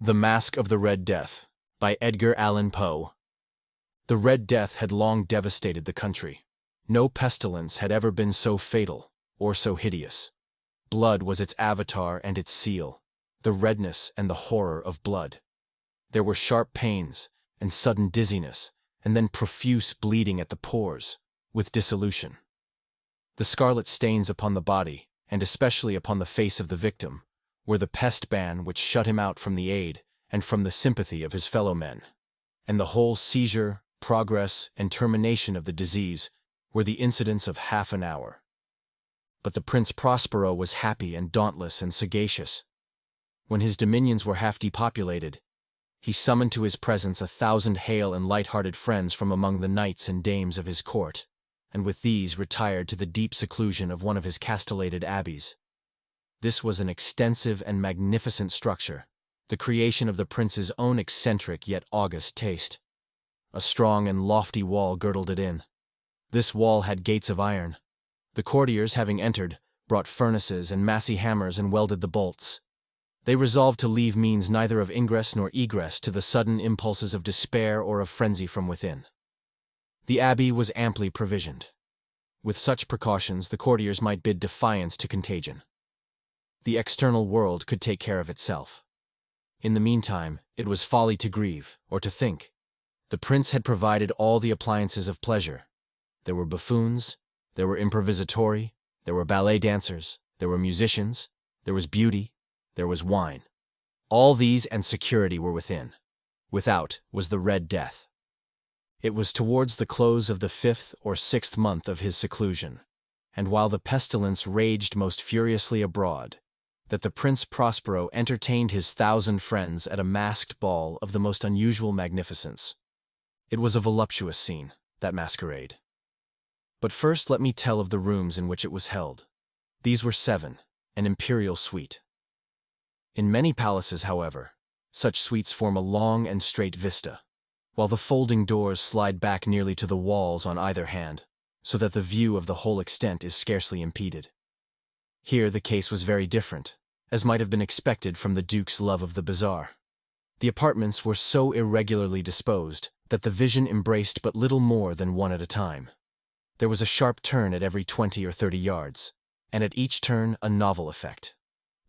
The Masque of the Red Death by Edgar Allan Poe. The Red Death had long devastated the country. No pestilence had ever been so fatal or so hideous. Blood was its avatar and its seal, the redness and the horror of blood. There were sharp pains and sudden dizziness, and then profuse bleeding at the pores, with dissolution. The scarlet stains upon the body, and especially upon the face of the victim, were the pest ban which shut him out from the aid and from the sympathy of his fellow men. And the whole seizure, progress, and termination of the disease were the incidents of half an hour. But the Prince Prospero was happy and dauntless and sagacious. When his dominions were half depopulated, he summoned to his presence 1,000 hale and light-hearted friends from among the knights and dames of his court, and with these retired to the deep seclusion of one of his castellated abbeys. This was an extensive and magnificent structure, the creation of the prince's own eccentric yet august taste. A strong and lofty wall girdled it in. This wall had gates of iron. The courtiers, having entered, brought furnaces and massy hammers and welded the bolts. They resolved to leave means neither of ingress nor egress to the sudden impulses of despair or of frenzy from within. The abbey was amply provisioned. With such precautions, the courtiers might bid defiance to contagion. The external world could take care of itself. In the meantime, it was folly to grieve, or to think. The prince had provided all the appliances of pleasure. There were buffoons, there were improvisatori, there were ballet dancers, there were musicians, there was beauty, there was wine. All these and security were within. Without was the Red Death. It was towards the close of the 5th or 6th month of his seclusion, and while the pestilence raged most furiously abroad, that the Prince Prospero entertained his 1,000 friends at a masked ball of the most unusual magnificence. It was a voluptuous scene, that masquerade. But first let me tell of the rooms in which it was held. These were 7, an imperial suite. In many palaces, however, such suites form a long and straight vista, while the folding doors slide back nearly to the walls on either hand, so that the view of the whole extent is scarcely impeded. Here the case was very different, as might have been expected from the Duke's love of the bizarre. The apartments were so irregularly disposed that the vision embraced but little more than one at a time. There was a sharp turn at every 20 or 30 yards, and at each turn a novel effect.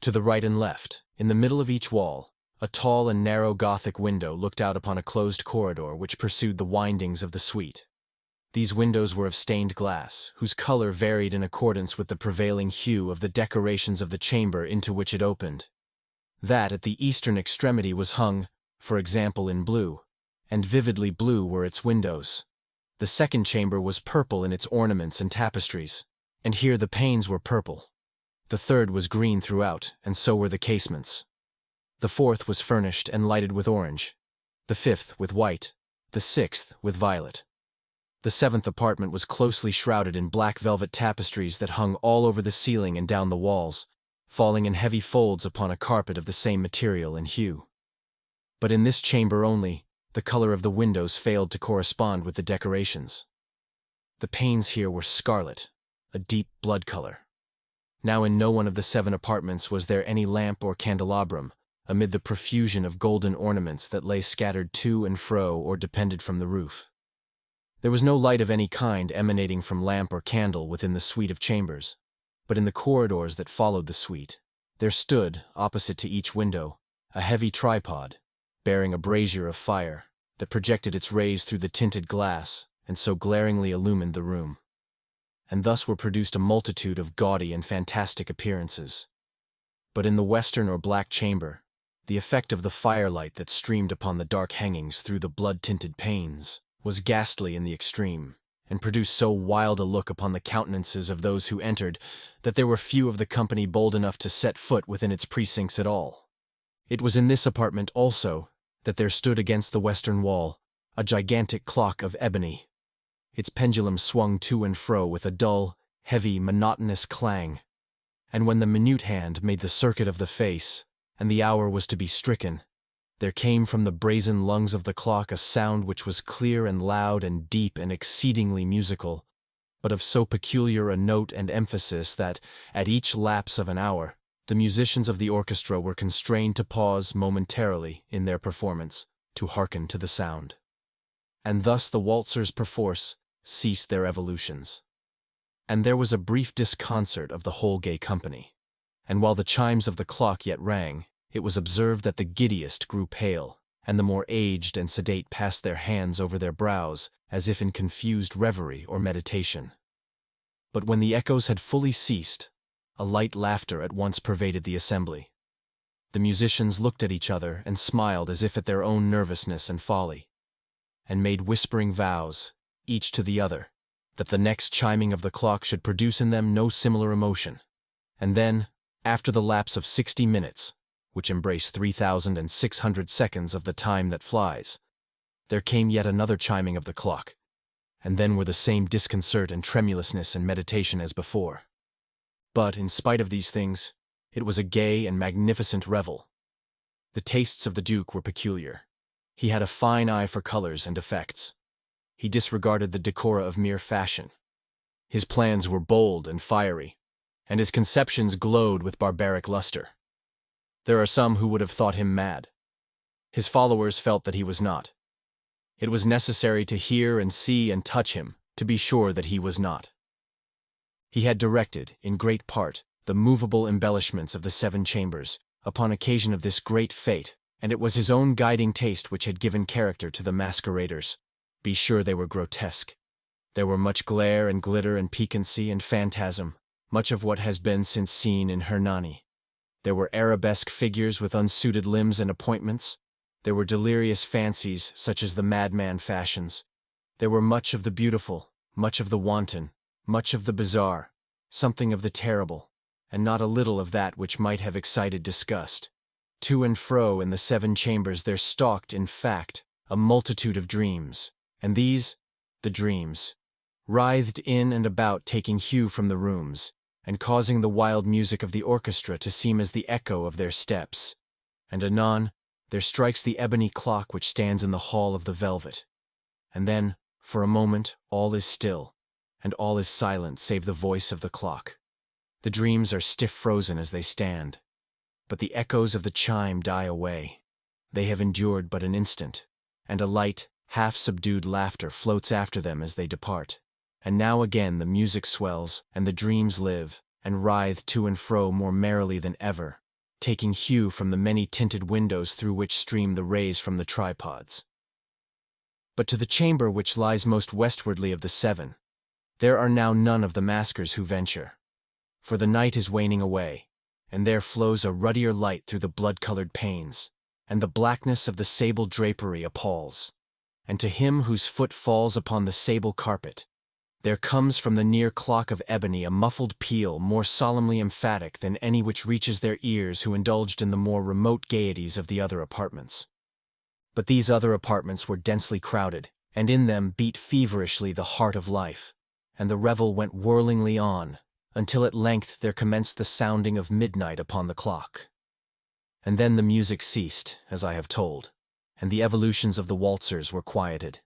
To the right and left, in the middle of each wall, a tall and narrow Gothic window looked out upon a closed corridor which pursued the windings of the suite. These windows were of stained glass, whose color varied in accordance with the prevailing hue of the decorations of the chamber into which it opened. That at the eastern extremity was hung, for example, in blue, and vividly blue were its windows. The second chamber was purple in its ornaments and tapestries, and here the panes were purple. The third was green throughout, and so were the casements. The fourth was furnished and lighted with orange, the fifth with white, the sixth with violet. The 7th apartment was closely shrouded in black velvet tapestries that hung all over the ceiling and down the walls, falling in heavy folds upon a carpet of the same material and hue. But in this chamber only, the color of the windows failed to correspond with the decorations. The panes here were scarlet, a deep blood color. Now in no one of the 7 apartments was there any lamp or candelabrum, amid the profusion of golden ornaments that lay scattered to and fro or depended from the roof. There was no light of any kind emanating from lamp or candle within the suite of chambers, but in the corridors that followed the suite, there stood, opposite to each window, a heavy tripod, bearing a brazier of fire, that projected its rays through the tinted glass, and so glaringly illumined the room. And thus were produced a multitude of gaudy and fantastic appearances. But in the western or black chamber, the effect of the firelight that streamed upon the dark hangings through the blood-tinted panes was ghastly in the extreme, and produced so wild a look upon the countenances of those who entered that there were few of the company bold enough to set foot within its precincts at all. It was in this apartment also that there stood against the western wall a gigantic clock of ebony. Its pendulum swung to and fro with a dull, heavy, monotonous clang, and when the minute hand made the circuit of the face, and the hour was to be stricken, there came from the brazen lungs of the clock a sound which was clear and loud and deep and exceedingly musical, but of so peculiar a note and emphasis that, at each lapse of an hour, The musicians of the orchestra were constrained to pause momentarily in their performance to hearken to the sound. And thus the waltzers perforce ceased their evolutions. And there was a brief disconcert of the whole gay company. And while the chimes of the clock yet rang, it was observed that the giddiest grew pale, and the more aged and sedate passed their hands over their brows, as if in confused reverie or meditation. But when the echoes had fully ceased, a light laughter at once pervaded the assembly. The musicians looked at each other and smiled as if at their own nervousness and folly, and made whispering vows, each to the other, that the next chiming of the clock should produce in them no similar emotion. And then, after the lapse of 60 minutes, which embrace 3,600 seconds of the time that flies, there came yet another chiming of the clock, and then were the same disconcert and tremulousness and meditation as before. But, in spite of these things, it was a gay and magnificent revel. The tastes of the Duke were peculiar. He had a fine eye for colors and effects. He disregarded the decora of mere fashion. His plans were bold and fiery, and his conceptions glowed with barbaric luster. There are some who would have thought him mad. His followers felt that he was not. It was necessary to hear and see and touch him to be sure that he was not. He had directed, in great part, the movable embellishments of the 7 chambers, upon occasion of this great fete, and it was his own guiding taste which had given character to the masqueraders. Be sure they were grotesque. There were much glare and glitter and piquancy and phantasm, much of what has been since seen in Hernani. There were arabesque figures with unsuited limbs and appointments. There were delirious fancies such as the madman fashions. There were much of the beautiful, much of the wanton, much of the bizarre, something of the terrible, and not a little of that which might have excited disgust. To and fro in the 7 chambers there stalked, in fact, a multitude of dreams, and these, the dreams, writhed in and about, taking hue from the rooms, and causing the wild music of the orchestra to seem as the echo of their steps. And anon, there strikes the ebony clock which stands in the hall of the velvet. And then, for a moment, all is still, and all is silent save the voice of the clock. The dreams are stiff frozen as they stand, but the echoes of the chime die away. They have endured but an instant, and a light, half-subdued laughter floats after them as they depart. And now again the music swells, and the dreams live, and writhe to and fro more merrily than ever, taking hue from the many-tinted windows through which stream the rays from the tripods. But to the chamber which lies most westwardly of the 7, there are now none of the maskers who venture. For the night is waning away, and there flows a ruddier light through the blood-colored panes, and the blackness of the sable drapery appalls. And to him whose foot falls upon the sable carpet, there comes from the near clock of ebony a muffled peal more solemnly emphatic than any which reaches their ears who indulged in the more remote gaieties of the other apartments. But these other apartments were densely crowded, and in them beat feverishly the heart of life, and the revel went whirlingly on, until at length there commenced the sounding of midnight upon the clock. And then the music ceased, as I have told, and the evolutions of the waltzers were quieted,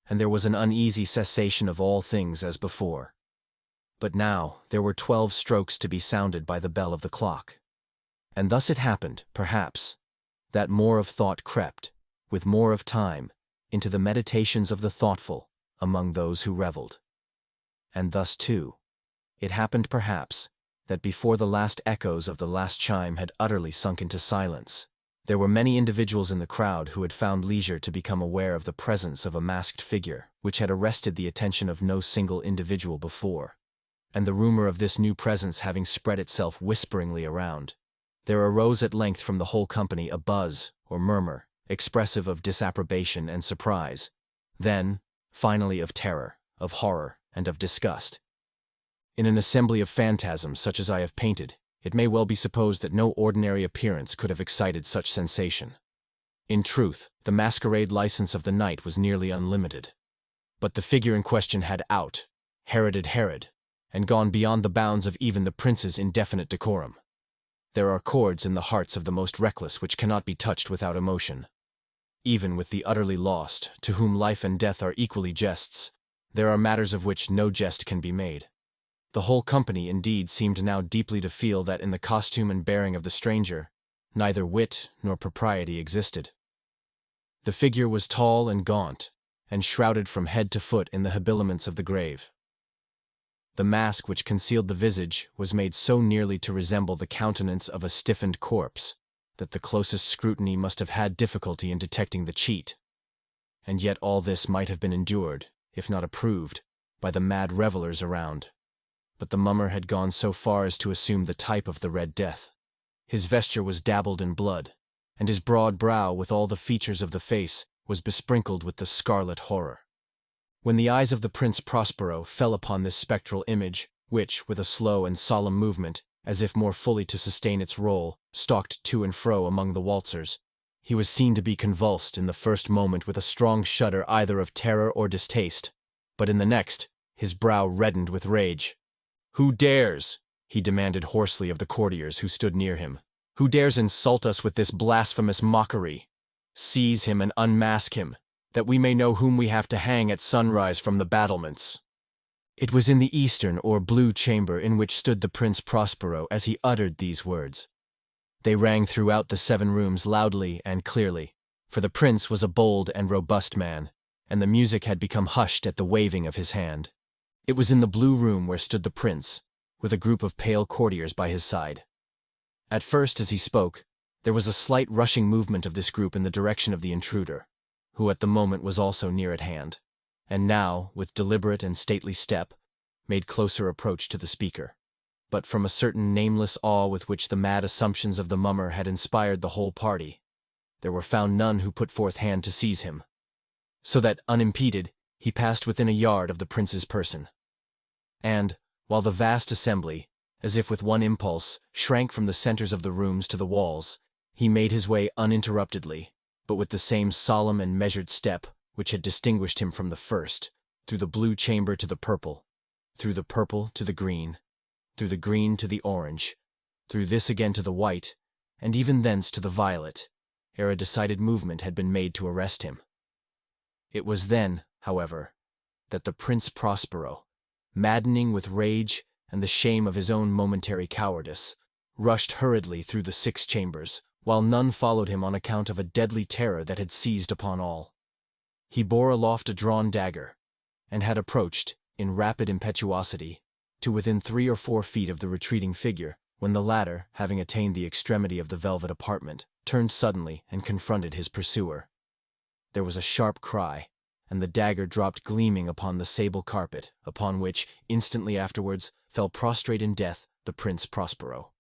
and there was an uneasy cessation of all things as before. But now there were 12 strokes to be sounded by the bell of the clock. And thus it happened, perhaps, that more of thought crept, with more of time, into the meditations of the thoughtful among those who revelled. And thus, too, it happened perhaps, that before the last echoes of the last chime had utterly sunk into silence, there were many individuals in the crowd who had found leisure to become aware of the presence of a masked figure, which had arrested the attention of no single individual before. And the rumor of this new presence having spread itself whisperingly around, there arose at length from the whole company a buzz, or murmur, expressive of disapprobation and surprise, then, finally, of terror, of horror, and of disgust. In an assembly of phantasms such as I have painted, it may well be supposed that no ordinary appearance could have excited such sensation. In truth, the masquerade license of the night was nearly unlimited. But the figure in question had Heroded Herod, and gone beyond the bounds of even the prince's indefinite decorum. There are chords in the hearts of the most reckless which cannot be touched without emotion. Even with the utterly lost, to whom life and death are equally jests, there are matters of which no jest can be made. The whole company, indeed, seemed now deeply to feel that in the costume and bearing of the stranger, neither wit nor propriety existed. The figure was tall and gaunt, and shrouded from head to foot in the habiliments of the grave. The mask which concealed the visage was made so nearly to resemble the countenance of a stiffened corpse that the closest scrutiny must have had difficulty in detecting the cheat. And yet all this might have been endured, if not approved, by the mad revelers around. But the mummer had gone so far as to assume the type of the Red Death. His vesture was dabbled in blood, and his broad brow, with all the features of the face, was besprinkled with the scarlet horror. When the eyes of the Prince Prospero fell upon this spectral image, which, with a slow and solemn movement, as if more fully to sustain its role, stalked to and fro among the waltzers, he was seen to be convulsed in the first moment with a strong shudder either of terror or distaste, but in the next, his brow reddened with rage. "Who dares?" he demanded hoarsely of the courtiers who stood near him. "Who dares insult us with this blasphemous mockery? Seize him and unmask him, that we may know whom we have to hang at sunrise from the battlements." It was in the eastern or blue chamber in which stood the Prince Prospero as he uttered these words. They rang throughout the 7 rooms loudly and clearly, for the prince was a bold and robust man, and the music had become hushed at the waving of his hand. It was in the blue room where stood the prince, with a group of pale courtiers by his side. At first, as he spoke, there was a slight rushing movement of this group in the direction of the intruder, who at the moment was also near at hand, and now, with deliberate and stately step, made closer approach to the speaker. But from a certain nameless awe with which the mad assumptions of the mummer had inspired the whole party, there were found none who put forth hand to seize him, so that, unimpeded, he passed within a yard of the prince's person. And, while the vast assembly, as if with one impulse, shrank from the centers of the rooms to the walls, he made his way uninterruptedly, but with the same solemn and measured step which had distinguished him from the first, through the blue chamber to the purple, through the purple to the green, through the green to the orange, through this again to the white, and even thence to the violet, ere a decided movement had been made to arrest him. It was then, however, that the Prince Prospero, maddening with rage and the shame of his own momentary cowardice, rushed hurriedly through the 6 chambers, while none followed him on account of a deadly terror that had seized upon all. He bore aloft a drawn dagger, and had approached, in rapid impetuosity, to within 3 or 4 feet of the retreating figure, when the latter, having attained the extremity of the velvet apartment, turned suddenly and confronted his pursuer. There was a sharp cry, and the dagger dropped gleaming upon the sable carpet, upon which, instantly afterwards, fell prostrate in death the Prince Prospero.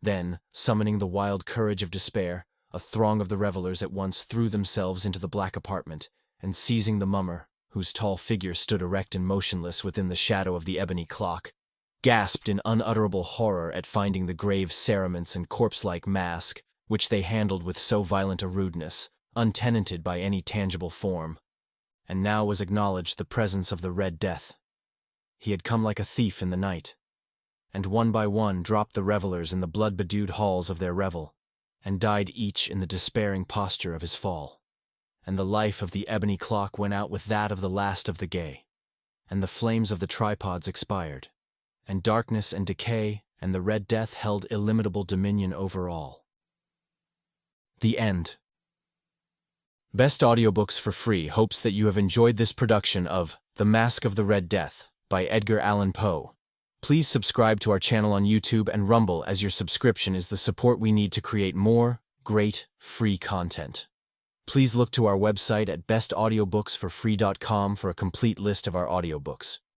Then, summoning the wild courage of despair, a throng of the revelers at once threw themselves into the black apartment, and seizing the mummer, whose tall figure stood erect and motionless within the shadow of the ebony clock, gasped in unutterable horror at finding the grave cerements and corpse-like mask, which they handled with so violent a rudeness, untenanted by any tangible form. And now was acknowledged the presence of the Red Death. He had come like a thief in the night, and one by one dropped the revelers in the blood-bedewed halls of their revel, and died each in the despairing posture of his fall. And the life of the ebony clock went out with that of the last of the gay, and the flames of the tripods expired, and darkness and decay and the Red Death held illimitable dominion over all. The end. Best Audiobooks for Free hopes that you have enjoyed this production of The Masque of the Red Death by Edgar Allan Poe. Please subscribe to our channel on YouTube and Rumble, as your subscription is the support we need to create more great free content. Please look to our website at bestaudiobooksforfree.com for a complete list of our audiobooks.